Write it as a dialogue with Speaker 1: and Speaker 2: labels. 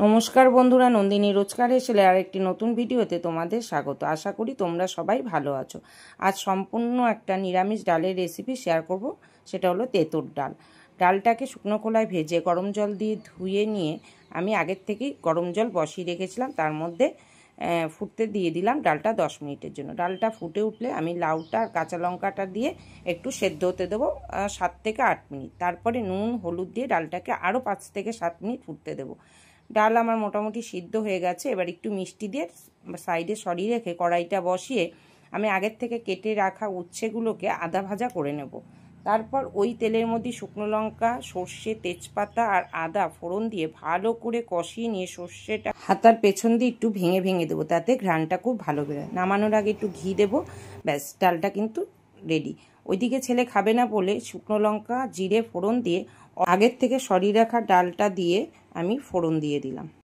Speaker 1: নমস্কার বন্ধুরা, নন্দিনী রোজকার হেসেলে আর একটি নতুন ভিডিওতে তোমাদের স্বাগত। আশা করি তোমরা সবাই ভালো আছো। আজ সম্পূর্ণ একটা নিরামিষ ডালের রেসিপি শেয়ার করব। সেটা হলো তেঁতুর ডাল। ডালটাকে শুকনো খোলায় ভেজে গরম জল দিয়ে ধুয়ে নিয়ে আমি আগের থেকেই গরম জল বসিয়ে রেখেছিলাম। তার মধ্যে ফুটতে দিয়ে দিলাম ডালটা 10 মিনিটের জন্য। ডালটা ফুটে উঠলে আমি লাউটা আর কাঁচা লঙ্কাটা দিয়ে একটু সেদ্ধ হতে দেবো 7 থেকে 8 মিনিট। তারপরে নুন হলুদ দিয়ে ডালটাকে আরও 5 থেকে 7 মিনিট ফুটতে দেবো। ডাল আমার মোটামুটি সিদ্ধ হয়ে গেছে। এবার একটু মিষ্টি দিয়ে সাইডে সরিয়ে রেখে কড়াইটা বসিয়ে আমি আগের থেকে কেটে রাখা উচ্ছেগুলোকে আদা ভাজা করে নেব। তারপর ওই তেলের মধ্যে শুকনো লঙ্কা, সর্ষে, তেজপাতা আর আদা ফোড়ন দিয়ে ভালো করে কষিয়ে নিয়ে সর্ষেটা হাতার পেছন দিয়ে একটু ভেঙে ভেঙে দেবো, তাতে ঘ্রাণটা খুব ভালো বেরোয়। নামানোর আগে একটু ঘি দেবো, ব্যাস ডালটা কিন্তু রেডি। ওইদিকে ছেলে খাবে না বলে শুকনো লঙ্কা জিরে ফোড়ন দিয়ে আগের থেকে সরিয়ে রাখা ডালটা দিয়ে আমি ফোড়ন দিয়ে দিলাম।